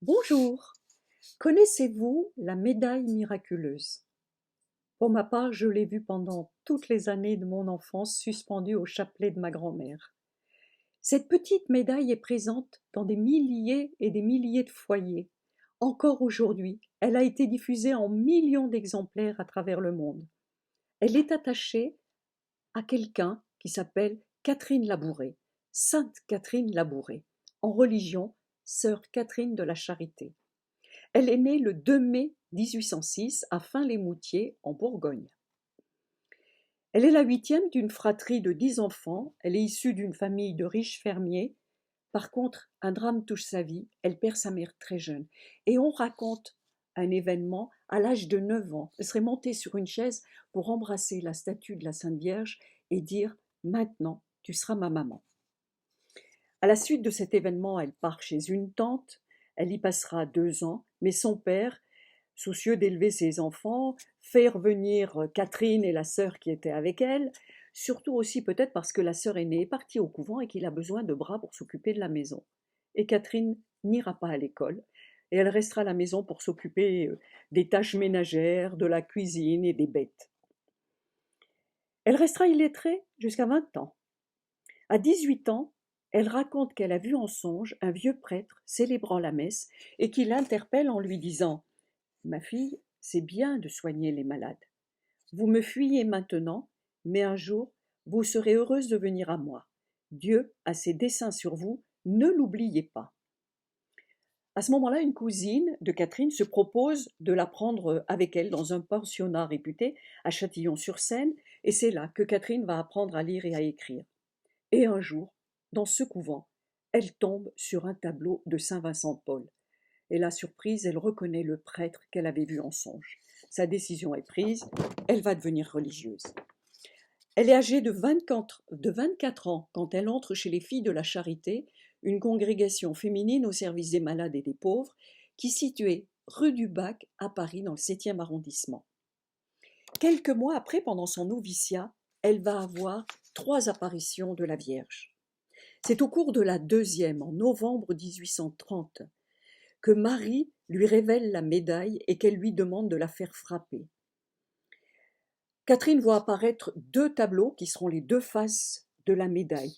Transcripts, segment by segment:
Bonjour, connaissez-vous la médaille miraculeuse? Pour ma part, je l'ai vue pendant toutes les années de mon enfance suspendue au chapelet de ma grand-mère. Cette petite médaille est présente dans des milliers et des milliers de foyers. Encore aujourd'hui, elle a été diffusée en millions d'exemplaires à travers le monde. Elle est attachée à quelqu'un qui s'appelle Catherine Labouré, Sainte Catherine Labouré, en religion, sœur Catherine de la Charité. Elle est née le 2 mai 1806 à Fin-les-Moutiers, en Bourgogne. Elle est la huitième d'une fratrie de 10 enfants. Elle est issue d'une famille de riches fermiers. Par contre, un drame touche sa vie. Elle perd sa mère très jeune. Et on raconte un événement à l'âge de 9 ans. Elle serait montée sur une chaise pour embrasser la statue de la Sainte Vierge et dire « Maintenant, tu seras ma maman ». À la suite de cet événement, elle part chez une tante. Elle y passera 2 ans, mais son père, soucieux d'élever ses enfants, fait revenir Catherine et la sœur qui étaient avec elle, surtout aussi peut-être parce que la sœur aînée est partie au couvent et qu'il a besoin de bras pour s'occuper de la maison. Et Catherine n'ira pas à l'école, et elle restera à la maison pour s'occuper des tâches ménagères, de la cuisine et des bêtes. Elle restera illettrée jusqu'à 20 ans. À 18 ans, elle raconte qu'elle a vu en songe un vieux prêtre célébrant la messe et qui l'interpelle en lui disant « Ma fille, c'est bien de soigner les malades. Vous me fuyez maintenant, mais un jour, vous serez heureuse de venir à moi. Dieu a ses desseins sur vous, ne l'oubliez pas. » À ce moment-là, une cousine de Catherine se propose de la prendre avec elle dans un pensionnat réputé à Châtillon-sur-Seine, et c'est là que Catherine va apprendre à lire et à écrire. Et un jour, dans ce couvent, elle tombe sur un tableau de saint Vincent de Paul. Et la surprise, elle reconnaît le prêtre qu'elle avait vu en songe. Sa décision est prise, elle va devenir religieuse. Elle est âgée de 24 ans quand elle entre chez les Filles de la Charité, une congrégation féminine au service des malades et des pauvres, qui est située rue du Bac à Paris dans le 7e arrondissement. Quelques mois après, pendant son noviciat, elle va avoir 3 apparitions de la Vierge. C'est au cours de la deuxième, en novembre 1830, que Marie lui révèle la médaille et qu'elle lui demande de la faire frapper. Catherine voit apparaître 2 tableaux qui seront les 2 faces de la médaille.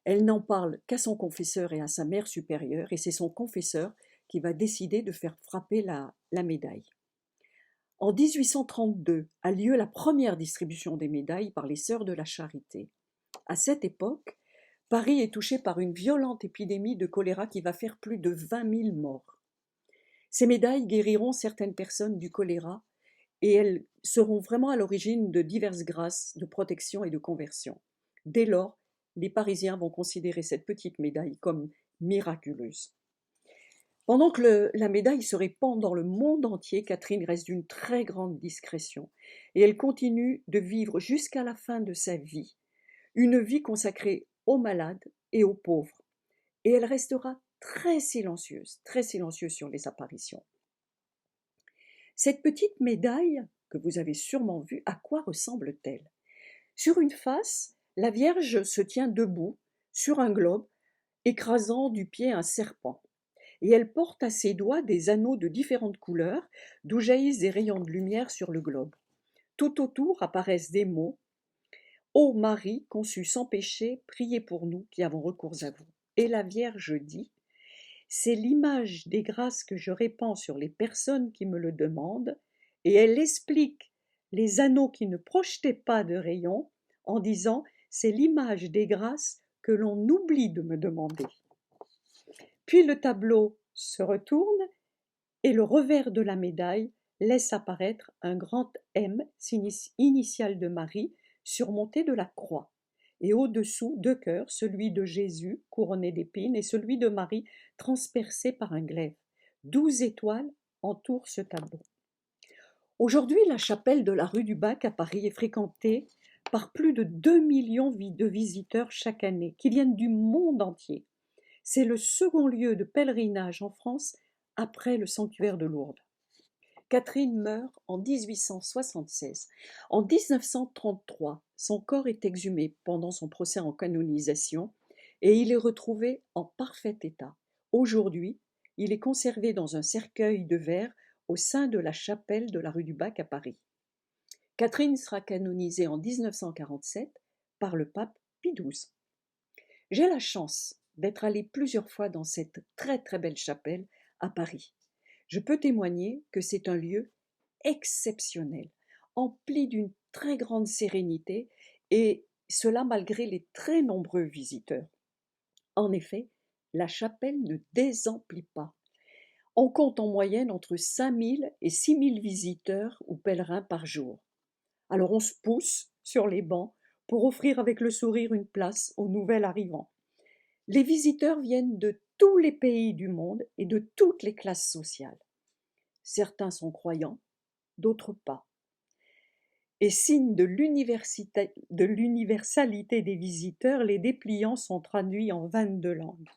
Elle n'en parle qu'à son confesseur et à sa mère supérieure, et c'est son confesseur qui va décider de faire frapper la médaille. En 1832 a lieu la première distribution des médailles par les Sœurs de la Charité. À cette époque, Paris est touché par une violente épidémie de choléra qui va faire plus de 20 000 morts. Ces médailles guériront certaines personnes du choléra et elles seront vraiment à l'origine de diverses grâces de protection et de conversion. Dès lors, les Parisiens vont considérer cette petite médaille comme miraculeuse. Pendant que la médaille se répand dans le monde entier, Catherine reste d'une très grande discrétion et elle continue de vivre jusqu'à la fin de sa vie, une vie consacrée aux malades et aux pauvres. Et elle restera très silencieuse sur les apparitions. Cette petite médaille, que vous avez sûrement vue, à quoi ressemble-t-elle? Sur une face, la Vierge se tient debout sur un globe, écrasant du pied un serpent. Et elle porte à ses doigts des anneaux de différentes couleurs, d'où jaillissent des rayons de lumière sur le globe. Tout autour apparaissent des mots « Ô Marie, conçue sans péché, priez pour nous qui avons recours à vous. » Et la Vierge dit « C'est l'image des grâces que je répands sur les personnes qui me le demandent. » Et elle explique les anneaux qui ne projetaient pas de rayons en disant « C'est l'image des grâces que l'on oublie de me demander. » Puis le tableau se retourne et le revers de la médaille laisse apparaître un grand M, signe initial de Marie, surmonté de la croix. Et au-dessous, 2 cœurs, celui de Jésus, couronné d'épines, et celui de Marie, transpercé par un glaive. 12 étoiles entourent ce tableau. Aujourd'hui, la chapelle de la rue du Bac à Paris est fréquentée par plus de 2 millions de visiteurs chaque année, qui viennent du monde entier. C'est le second lieu de pèlerinage en France après le sanctuaire de Lourdes. Catherine meurt en 1876. En 1933, son corps est exhumé pendant son procès en canonisation et il est retrouvé en parfait état. Aujourd'hui, Il est conservé dans un cercueil de verre au sein de la chapelle de la rue du Bac à Paris. Catherine sera canonisée en 1947 par le pape Pie XII. J'ai la chance d'être allée plusieurs fois dans cette très très belle chapelle à Paris. Je peux témoigner que c'est un lieu exceptionnel, empli d'une très grande sérénité, et cela malgré les très nombreux visiteurs. En effet, la chapelle ne désemplit pas. On compte en moyenne entre 5000 et 6000 visiteurs ou pèlerins par jour. Alors on se pousse sur les bancs pour offrir avec le sourire une place aux nouvel arrivants. Les visiteurs viennent de tous les pays du monde et de toutes les classes sociales. Certains sont croyants, d'autres pas. Et signe de l'universalité des visiteurs, les dépliants sont traduits en 22 langues.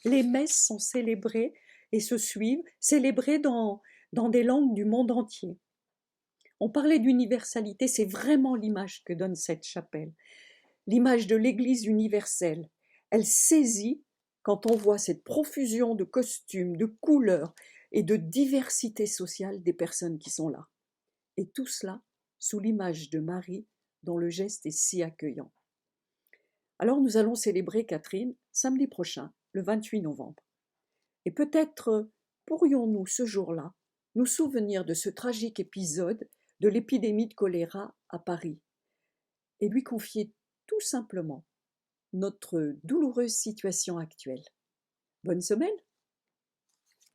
Les messes sont célébrées et se suivent, célébrées dans des langues du monde entier. On parlait d'universalité, c'est vraiment l'image que donne cette chapelle, l'image de l'Église universelle. Elle saisit quand on voit cette profusion de costumes, de couleurs et de diversité sociale des personnes qui sont là. Et tout cela sous l'image de Marie, dont le geste est si accueillant. Alors nous allons célébrer Catherine samedi prochain, le 28 novembre. Et peut-être pourrions-nous ce jour-là nous souvenir de ce tragique épisode de l'épidémie de choléra à Paris et lui confier tout simplement notre douloureuse situation actuelle. Bonne semaine!